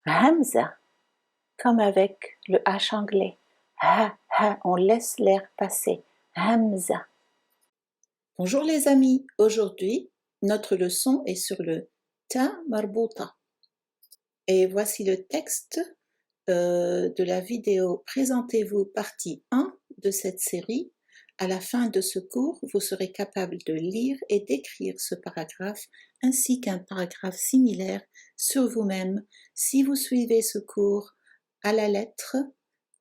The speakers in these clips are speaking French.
Hamza, comme avec le H anglais. Ha, ha, on laisse l'air passer. Hamza. Bonjour les amis, aujourd'hui notre leçon est sur le ta marbuta et voici le texte de la vidéo Présentez-vous partie 1 de cette série. À la fin de ce cours, vous serez capable de lire et d'écrire ce paragraphe ainsi qu'un paragraphe similaire sur vous-même si vous suivez ce cours à la lettre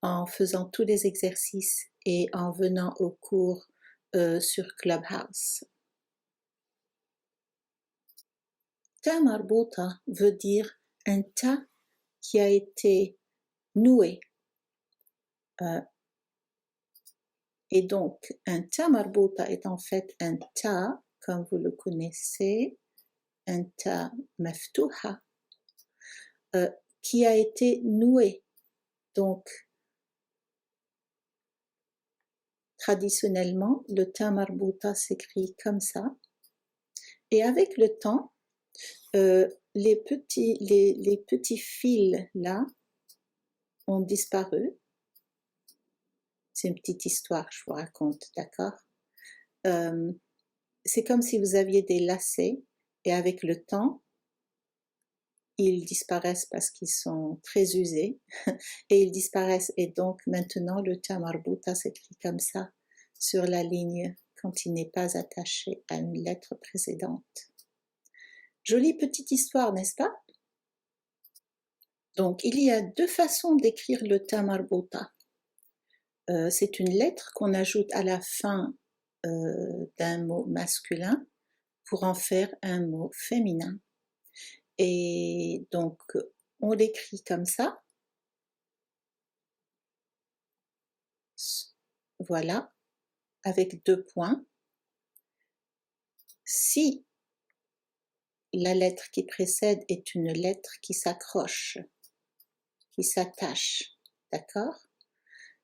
en faisant tous les exercices et en venant au cours sur Clubhouse. Ta marbuta veut dire un ta qui a été noué. Et donc, un ta marbuta est en fait un ta, comme vous le connaissez, un ta maftuha, qui a été noué. Donc, traditionnellement, le ta marbuta s'écrit comme ça. Et avec le temps, les petits fils là ont disparu. C'est une petite histoire, je vous raconte, d'accord? C'est comme si vous aviez des lacets et avec le temps, ils disparaissent parce qu'ils sont très usés et ils disparaissent. Et donc maintenant, le ta marbuta s'écrit comme ça sur la ligne quand il n'est pas attaché à une lettre précédente. Jolie petite histoire, n'est-ce pas? Donc, il y a deux façons d'écrire le ta marbuta. C'est une lettre qu'on ajoute à la fin d'un mot masculin pour en faire un mot féminin. Et donc, on l'écrit comme ça. Voilà, avec deux points. Si la lettre qui précède est une lettre qui s'accroche, qui s'attache, d'accord?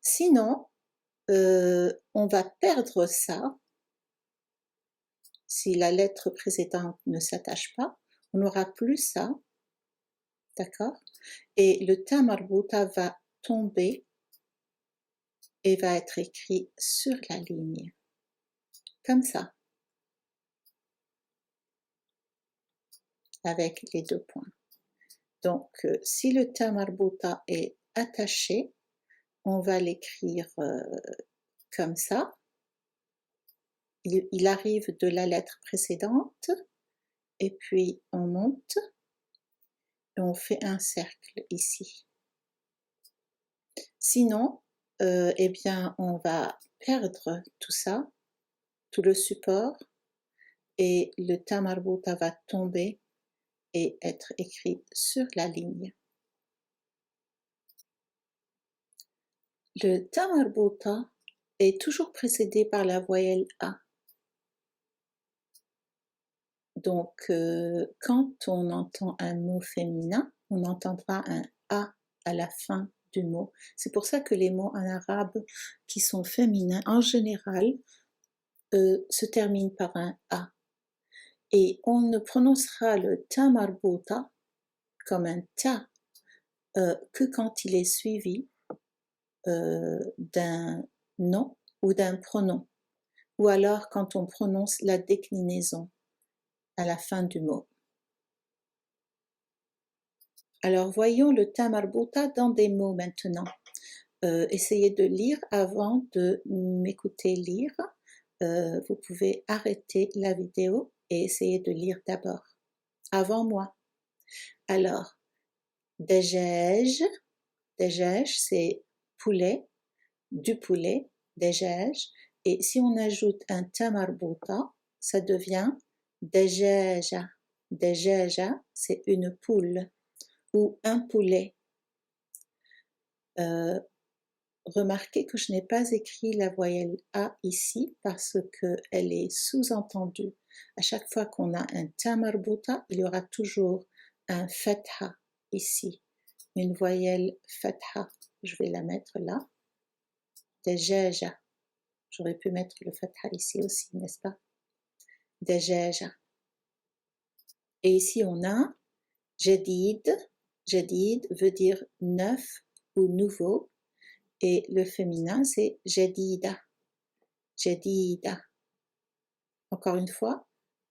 Sinon, on va perdre ça. Si la lettre précédente ne s'attache pas, on n'aura plus ça, d'accord? Et le ta marbuta va tomber et va être écrit sur la ligne, comme ça, avec les deux points. Donc, si le ta marbuta est attaché, on va l'écrire comme ça. Il arrive de la lettre précédente, et puis on monte, et on fait un cercle ici. Sinon, eh bien, on va perdre tout ça, tout le support, et le ta marbuta va tomber et être écrit sur la ligne. Le ta marbuta est toujours précédé par la voyelle A. Donc, quand on entend un mot féminin, on entendra un A à la fin du mot. C'est pour ça que les mots en arabe qui sont féminins, en général, se terminent par un A. Et on ne prononcera le ta marbuta comme un ta que quand il est suivi d'un nom ou d'un pronom, ou alors quand on prononce la déclinaison à la fin du mot. Alors voyons le ta marbuta dans des mots maintenant. Essayez de lire avant de m'écouter lire. Vous pouvez arrêter la vidéo et essayer de lire d'abord, avant moi. Alors, dajaj, dajaj c'est poulet, du poulet, dajaj. Et si on ajoute un ta marbuta, ça devient dajaja. Dajaja, c'est une poule ou un poulet. Remarquez que je n'ai pas écrit la voyelle A ici parce qu'elle est sous-entendue. À chaque fois qu'on a un ta marbuta, il y aura toujours un fatha ici, une voyelle fatha. Je vais la mettre là. Dajaja. J'aurais pu mettre le fatha ici aussi, n'est-ce pas? Dajaja. Et ici on a jadid, Jadid veut dire neuf ou nouveau, et le féminin c'est jadida, jadida. Encore une fois,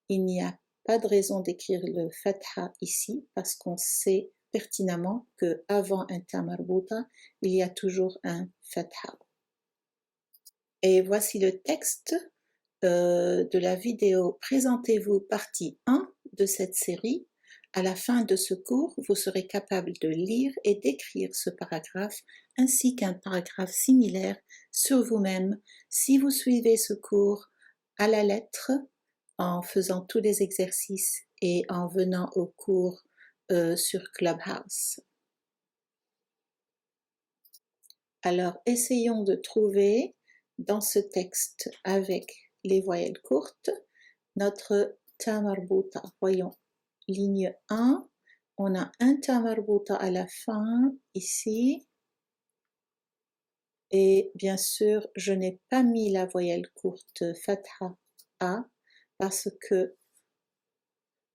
il n'y a pas de raison d'écrire le fatha ici parce qu'on sait pertinemment que avant un ta marbuta, il y a toujours un fatha. Et voici le texte de la vidéo Présentez-vous partie 1 de cette série. À la fin de ce cours, vous serez capable de lire et d'écrire ce paragraphe ainsi qu'un paragraphe similaire sur vous-même si vous suivez ce cours à la lettre en faisant tous les exercices et en venant au cours sur Clubhouse. Alors, essayons de trouver dans ce texte avec les voyelles courtes notre ta marbuta. Voyons, ligne 1, on a un ta marbuta à la fin, ici. Et bien sûr, je n'ai pas mis la voyelle courte fatha A parce que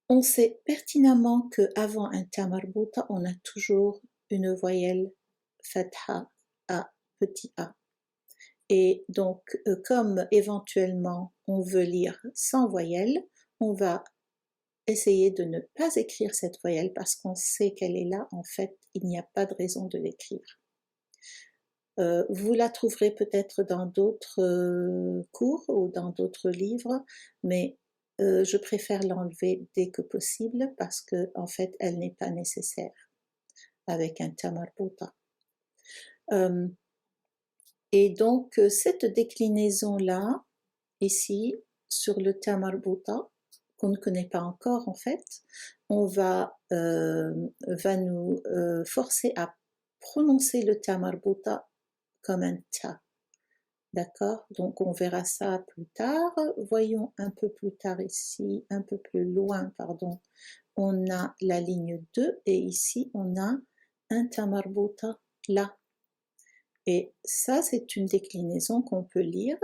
on sait pertinemment qu'avant un ta marbuta, on a toujours une voyelle fatha A, petit a. Et donc, comme éventuellement on veut lire sans voyelle, on va essayer de ne pas écrire cette voyelle parce qu'on sait qu'elle est là. En fait, il n'y a pas de raison de l'écrire. Vous la trouverez peut-être dans d'autres cours ou dans d'autres livres, mais je préfère l'enlever dès que possible parce que en fait, elle n'est pas nécessaire avec un ta marbuta. Et donc, cette déclinaison-là, ici, sur le ta marbuta, qu'on ne connaît pas encore en fait, on va nous forcer à prononcer le ta marbuta comme un ta. D'accord? Donc on verra ça plus tard. Voyons un peu plus tard ici, un peu plus loin, pardon. On a la ligne 2 et ici on a un ta marbuta là. Et ça, c'est une déclinaison qu'on peut lire.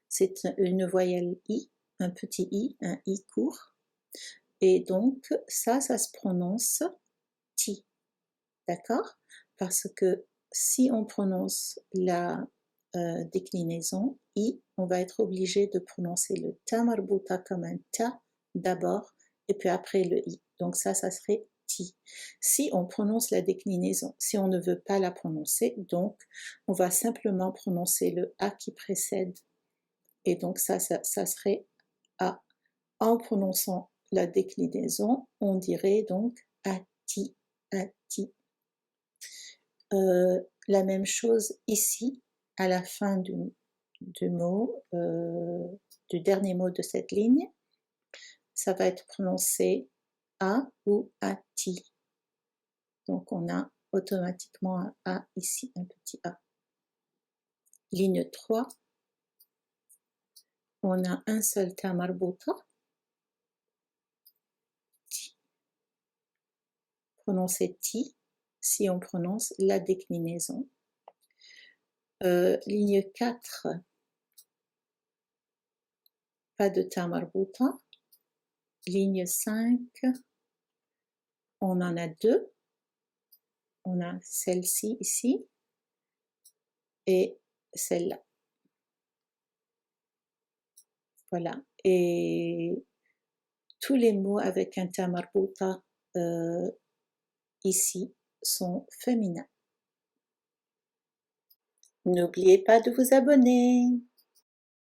C'est une voyelle I, un petit I, un I court. Et donc, ça se prononce ti. D'accord? Parce que si on prononce la déclinaison I, on va être obligé de prononcer le ta marbuta comme un ta d'abord, et puis après le I. Donc ça serait ti. Si on prononce la déclinaison, si on ne veut pas la prononcer, donc on va simplement prononcer le A qui précède. Et donc ça serait A. En prononçant la déclinaison, on dirait donc ati, ati. La même chose ici, à la fin du mot, du dernier mot de cette ligne, ça va être prononcé A ou ati. Donc on a automatiquement un A ici, un petit A. Ligne 3, on a un seul ta marbuta, ti, prononcé ti, si on prononce la déclinaison. Ligne 4, pas de ta marbuta. Ligne 5, on en a deux. On a celle-ci ici et celle-là. Voilà. Et tous les mots avec un ta marbuta ici sont féminins. N'oubliez pas de vous abonner.